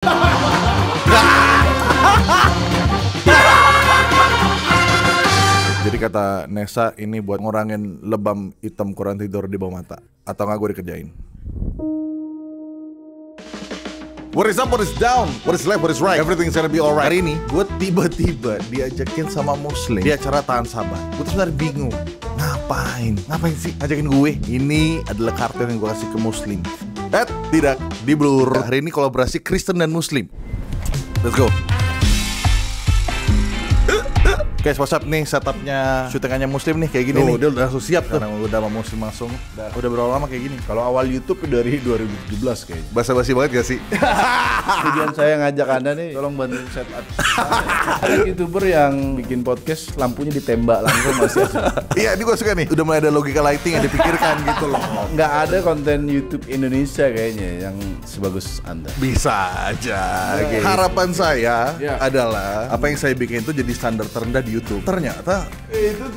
Jadi kata Nesa ini buat ngurangin lebam hitam kurang tidur di bawah mata. Atau nggak gue dikerjain. What is up, what is down, what is left, what is right, everything's gonna be alright. Hari ini gue tiba-tiba diajakin sama Muslim di acara Tahan Sabar. Gue tuh sebenarnya bingung, ngapain sih ngajakin gue? Ini adalah kartu yang gue kasih ke Muslim. Tidak, di Blur. Hari ini kolaborasi Kristen dan Muslim. Let's go. Guys, what's up nih setupnya syutingannya Muslim nih kayak gini nih. Dia udah langsung siap tuh. Karena udah sama Muslim langsung. Udah berapa lama kayak gini? Kalau awal YouTube dari 2017 kayaknya. Basa-basi banget gak sih? Kemudian saya ngajak Anda nih, tolong bantuin setup. Ada YouTuber yang bikin podcast lampunya ditembak langsung masih. Iya, ini gue suka nih. Udah mulai ada logika lighting yang dipikirkan gitu loh. Nggak ada konten YouTube Indonesia kayaknya yang sebagus Anda. Bisa aja. Gitu. Harapan saya adalah apa yang saya bikin itu jadi standar terendah di YouTube. Ternyata itu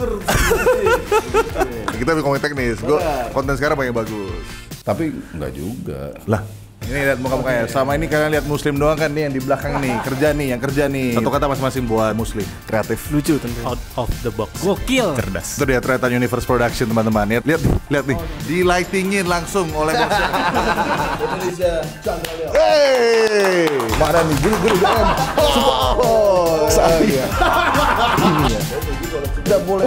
kita bikin konten teknis. Gue konten sekarang paling bagus. Tapi enggak juga. Lah, ini lihat muka-mukanya. Sama ini kalian lihat Muslim doang kan nih yang di belakang nih. Yang kerja nih. Satu kata masing-masing buat Muslim. Kreatif, lucu tentu. Out of the box. Gokil. Cerdas. Itu dia Tretan Universe Production teman-teman. Lihat nih. Di lightingin langsung oleh bos. Indonesia Chandra. Hey, mana nih? Guru jangan. Iya. Tidak boleh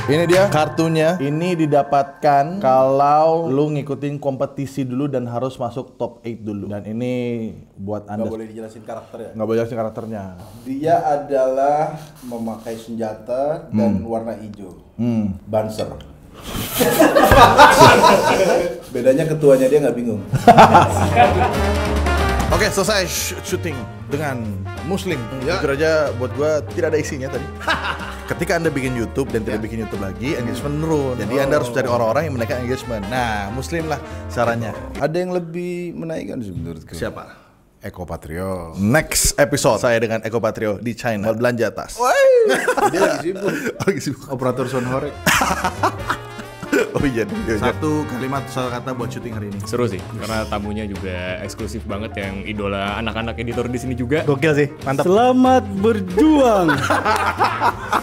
Ini dia kartunya. Ini didapatkan kalau lu ngikutin kompetisi dulu dan harus masuk top 8 dulu. Dan ini buat Anda. Nggak boleh dijelasin karakternya. Nggak boleh dijelasin karakternya. Dia adalah memakai senjata dan warna hijau. Banser. Bedanya ketuanya dia nggak bingung. Oke, selesai syuting dengan Muslim. Jujur aja buat gua tidak ada isinya tadi. Ketika Anda bikin YouTube dan tidak bikin YouTube lagi, engagement menurun. Jadi Anda harus cari orang-orang yang menaikkan engagement. Nah, Muslim lah caranya. Ada yang lebih menaikkan sih menurutku. Siapa? Eko Patrio. Next episode saya dengan Eko Patrio di China. Mau belanja tas. Dia lagi sibuk. Lagi sibuk. Operator Sonhore. Oh iya. Satu kata buat syuting hari ini. Seru sih, karena tamunya juga eksklusif banget yang idola anak-anak editor di sini juga. Gokil sih, mantap. Selamat berjuang.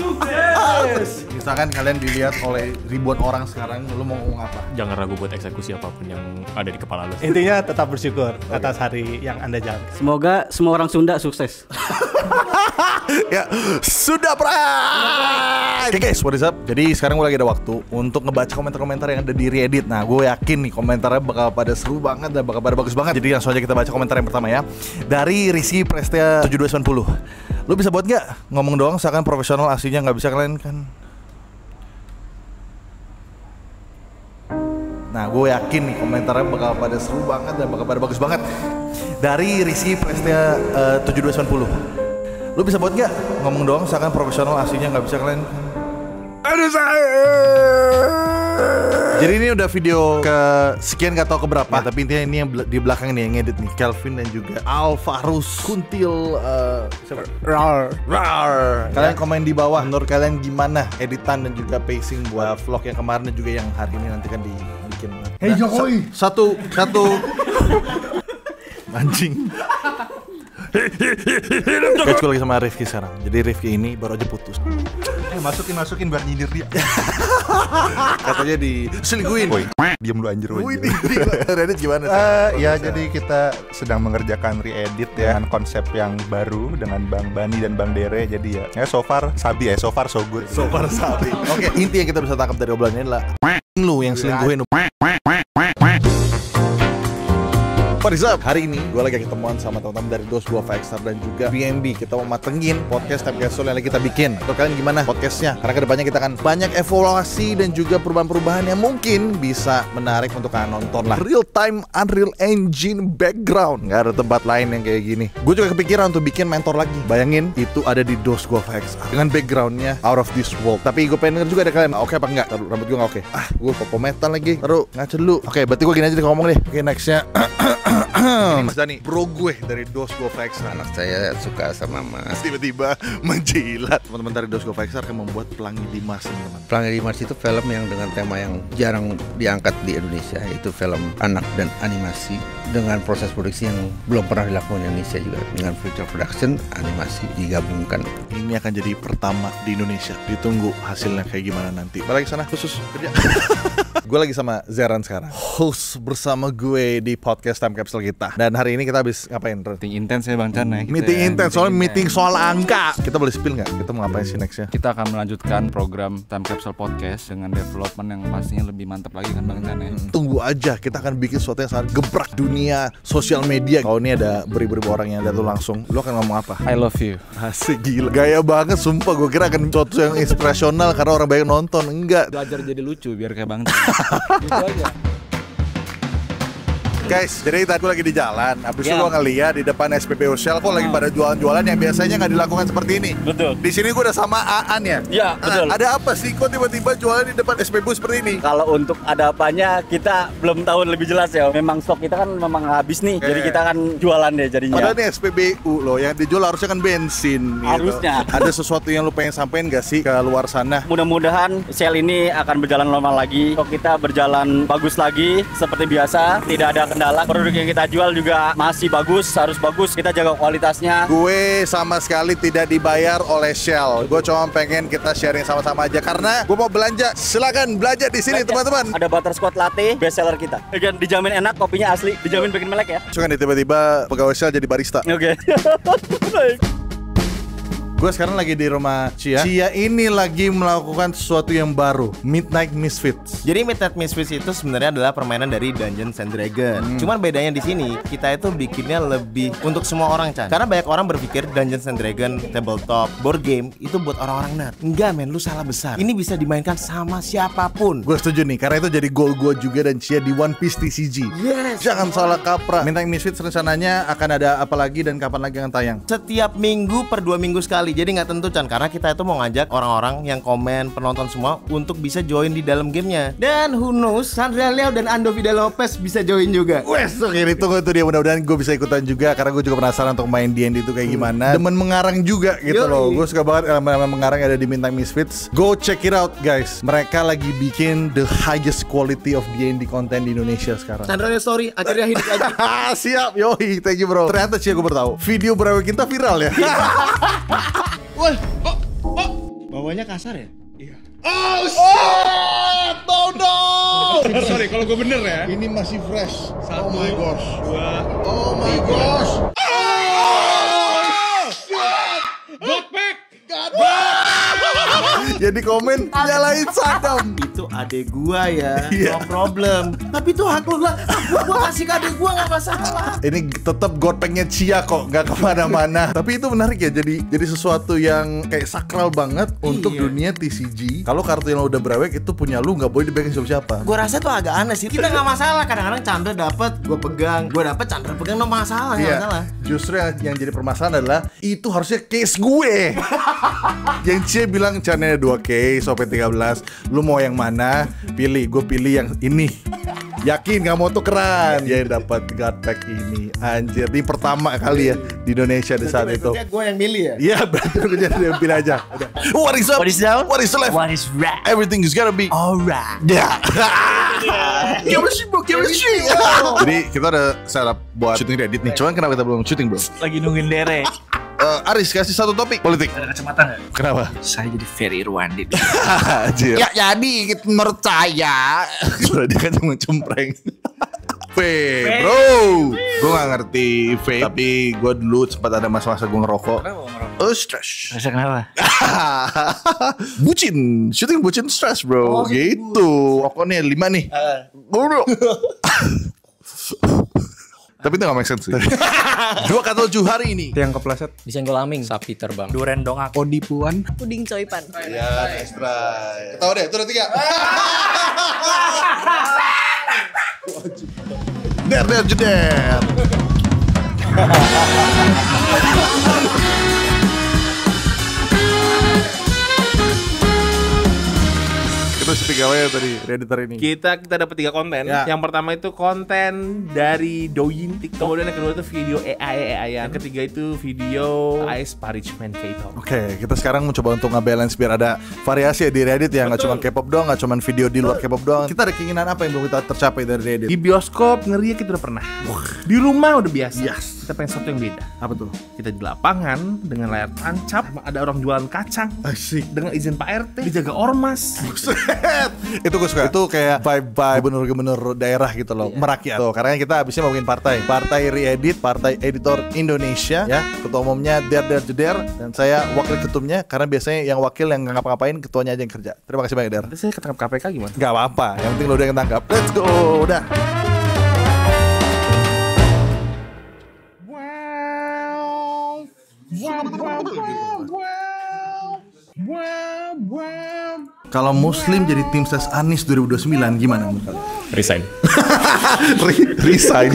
Sukses. Misalkan kalian dilihat oleh ribuan orang sekarang, lu mau ngomong apa? Jangan ragu buat eksekusi apapun yang ada di kepala lu. Intinya tetap bersyukur atas hari yang Anda jalani. Semoga semua orang Sunda sukses. Ya, sudah Oke guys, what is up? Jadi sekarang gue lagi ada waktu untuk ngebaca komentar-komentar yang ada di Reddit. Nah, gue yakin nih komentarnya bakal pada seru banget dan bakal pada bagus banget. Jadi langsung aja kita baca komentar yang pertama ya. Dari Rizky Prestia 7290. Lu bisa buat nggak? Ngomong doang seakan profesional, aslinya nggak bisa kalian kan? Nah, gue yakin nih komentarnya bakal pada seru banget dan bakal pada bagus banget. Dari Rizky Prestia 7290. Lu bisa buat nggak? Ngomong doang seakan profesional, aslinya nggak bisa kalian. Aduh saya. Jadi ini udah video ke sekian gak tau keberapa ya, tapi intinya ini yang di belakang ini yang ngedit nih Kelvin dan juga Alvarus Kuntil Rar. Kalian komen di bawah menurut kalian gimana editan dan juga pacing buat vlog yang kemarin dan juga yang hari ini nanti kan dibikin. Hey Jokowi. Satu anjing. Guys, gue lagi sama Rifki sekarang. Jadi Rifki ini baru aja putus. Masukin biar nyindir dia. Katanya diselingkuhin. Diam lu anjir. Reddit gimana sih? Ya jadi kita sedang mengerjakan re-edit ya dengan konsep yang baru dengan Bang Bani dan Bang Dere. Jadi ya so far sabi ya, so far so good. So far sabi. Oke, inti yang kita bisa tangkap dari obrolan ini adalah lu yang selingkuhin. What is up? Hari ini gue lagi ketemuan sama teman-teman dari Dos 2 Firestar dan juga BNB. Kita mau matengin podcast Time Capsule yang lagi kita bikin. Atau kalian gimana podcastnya? Karena kedepannya kita akan banyak evaluasi dan juga perubahan-perubahan yang mungkin bisa menarik untuk kalian nonton lah. Real time Unreal Engine background. Gak ada tempat lain yang kayak gini. Gue juga kepikiran untuk bikin mentor lagi. Bayangin itu ada di Dos 2 Firestar dengan backgroundnya out of this world. Tapi gue pengen denger juga ada kalian. Oke apa enggak? Taruh rambut gue gak oke. Gue popo metal lagi. Taruh ngaca dulu. Oke, berarti gue gini aja ngomong deh. Oke, nextnya Mas Dani, bro gue dari Dos Go Faxar. Anak saya suka sama Mas. Tiba-tiba menjilat. Teman-teman dari Dos Go Faxar akan membuat Pelangi Dimas, teman-teman. Pelangi Dimas itu film yang dengan tema yang jarang diangkat di Indonesia. Itu film anak dan animasi dengan proses produksi yang belum pernah dilakukan di Indonesia juga. Dengan feature production, animasi digabungkan. Ini akan jadi pertama di Indonesia. Ditunggu hasilnya kayak gimana nanti. Balik sana khusus kerja. Gue lagi sama Zeran sekarang, host bersama gue di podcast Time Capsule kita. Dan hari ini kita habis ngapain, Ren? Meeting intens ya Bang Chan ya. Meeting intens, soalnya meeting soal angka. Kita boleh spill nggak? Kita mau ngapain sih nextnya? Kita akan melanjutkan program Time Capsule Podcast dengan development yang pastinya lebih mantap lagi kan Bang Chan ya. Tunggu aja, kita akan bikin sesuatu yang sangat gebrak dunia sosial media. Kalau ini ada beribu-ribu orang yang lihat lu langsung, lu akan ngomong apa? I love you. Asik, gila. Gaya banget, sumpah. Gue kira akan sesuatu yang inspirasional karena orang banyak nonton. Enggak. Belajar jadi lucu biar kayak Bang Chan. Gitu aja. Guys, jadi tadi gue lagi di jalan. Habis itu gue ngeliat di depan SPBU Shell kok lagi pada jualan-jualan yang biasanya nggak dilakukan seperti ini. Betul. Di sini gue udah sama Aan ya. Iya, betul. Ada apa sih kok tiba-tiba jualan di depan SPBU seperti ini? Kalau untuk ada apanya kita belum tahu lebih jelas ya. Memang stok kita kan memang habis nih. Jadi kita kan jualan deh jadinya. Padahal ini SPBU loh, yang dijual harusnya kan bensin. Harusnya. Gitu. Ada sesuatu yang lu pengen sampein gak sih ke luar sana? Mudah-mudahan Shell ini akan berjalan normal lagi. Stok kita berjalan bagus lagi seperti biasa. Tidak ada kendala. Produk yang kita jual juga masih bagus, harus bagus. Kita jaga kualitasnya. Gue sama sekali tidak dibayar oleh Shell. Gue cuma pengen kita sharing sama-sama aja karena gue mau belanja. Silakan belanja di sini teman-teman. Ada butterscotch latte, best seller kita. Dan dijamin enak, kopinya asli, dijamin bikin melek ya. Cuman tiba-tiba pegawai Shell jadi barista. Oke. Baik. Gue sekarang lagi di rumah Cia. Cia ini lagi melakukan sesuatu yang baru, Midnight Misfits. Jadi Midnight Misfits itu sebenarnya adalah permainan dari Dungeons and Dragons. Cuman bedanya di sini kita itu bikinnya lebih untuk semua orang, Chan. Karena banyak orang berpikir Dungeons and Dragons, tabletop, board game itu buat orang-orang nerd. Enggak, men, lu salah besar. Ini bisa dimainkan sama siapapun. Gue setuju nih, karena itu jadi goal gue juga dan Cia di One Piece TCG. Yes. Jangan salah kaprah. Midnight Misfits rencananya akan ada apa lagi dan kapan lagi akan tayang? Setiap minggu per 2 minggu sekali. Jadi nggak tentu, Chan, karena kita itu mau ngajak orang-orang yang komen, penonton semua untuk bisa join di dalam gamenya. Dan who knows, Sandra Leo dan Ando Vida Lopez bisa join juga. Wes, oke, ditunggu itu dia. Mudah-mudahan gue bisa ikutan juga karena gue juga penasaran untuk main D&D itu kayak gimana. Demen mengarang juga gitu loh. Gue suka banget elemen-elemen mengarang yang ada di Midnight Misfits. Go check it out, guys. Mereka lagi bikin the highest quality of D&D content di Indonesia sekarang. Sandra Leo story akhirnya hidup lagi. Siap, yoi, thank you bro. Ternyata sih gue baru tahu video berawal kita viral ya. Wah, bawanya kasar ya? Iya. Oh shit! No. Sorry kalau gue bener ya. Ini masih fresh. Satu, oh my gosh. Dua. Oh my gosh. Got back. Jadi komen nyalain Saddam. Itu adek gua ya, Iya. no problem. Tapi itu hak lu lah. Gua kasih ke adek gua nggak masalah. Ini tetap godpengnya Cia kok, nggak kemana-mana. Tapi itu menarik ya, jadi sesuatu yang kayak sakral banget untuk dunia TCG. Kalau kartu yang udah berawek itu punya lu, nggak boleh dipegang siapa-siapa. Gua rasa tuh agak aneh sih. Kita nggak masalah. Kadang-kadang Chandra dapat, gua pegang. Gua dapat, Chandra pegang, no masalah, nggak masalah. Justru yang jadi permasalahan adalah itu harusnya case gue. Yang Cia bilang channelnya 2 case, OP13. Lu mau yang mana? Pilih, gue pilih yang ini. Yakin gak mau tukeran? Ya dapat God Pack ini. Anjir, ini pertama kali ya di Indonesia di saat itu. Gue yang milih ya? Iya, berarti lu jadi pilih aja. Udah. What is up? What is down? What is left? What is right? Everything is gonna be Alright. ya. Chemistry bro, chemistry. Jadi kita udah setup buat syuting Reddit nih. Cuman kenapa kita belum syuting bro? Lagi nungguin Dere. Aris kasih satu topik politik. Ada kacamata nggak? Kenapa? Saya jadi Ferry Irwandi. Anjir. Ya jadi menurut saya Sudah dia kan cuma cempreng. Bro, gue gak ngerti vape, tapi gue dulu sempat ada masa-masa gue ngerokok. Oh, stress. Rasa kenapa? Bucin, syuting bucin stress bro, gitu. Rokoknya 5 nih. Bro. Tapi itu gak make sense sih. 2K7 hari ini. Yang kepleset. Disenggol aming. Sapi terbang. Duren dongak. Odipuan. Puding coipan. Ya, nice try. Ketawa deh, itu udah 3. Der, jeder. Kita seperti gawe tadi Redditor ini. Kita dapat 3 konten. Ya. Yang pertama itu konten dari Douyin TikTok. Kemudian yang kedua itu video AI. Yang ketiga itu video Ice Parchment K-pop. Oke, kita sekarang mencoba untuk nge-balance biar ada variasi ya di Reddit ya, nggak cuma K-pop doang, nggak cuma video di luar K-pop doang. Kita ada keinginan apa yang belum kita tercapai dari Reddit? Di bioskop ngeri kita udah pernah. Di rumah udah biasa. Yes. Kita pengen sesuatu yang beda. Apa tuh? Kita di lapangan dengan layar tancap, ada orang jualan kacang. Asik. Dengan izin Pak RT, dijaga ormas. Itu gue suka. Itu kayak vibe gubernur-gubernur daerah gitu loh, merakyat. Tuh, karena kita abisnya mau bikin partai Reedit, Partai Editor Indonesia ya. Ketua umumnya Der Jeder dan saya wakil ketumnya karena biasanya yang wakil yang nggak ngapa-ngapain ketuanya aja yang kerja. Terima kasih banyak Der. Nanti saya ketangkap KPK gimana? Gak apa-apa, yang penting lo udah yang ketangkap. Let's go, udah. Kalau Muslim jadi tim ses Anies 2029 gimana menurut kalian? Resign. Resign.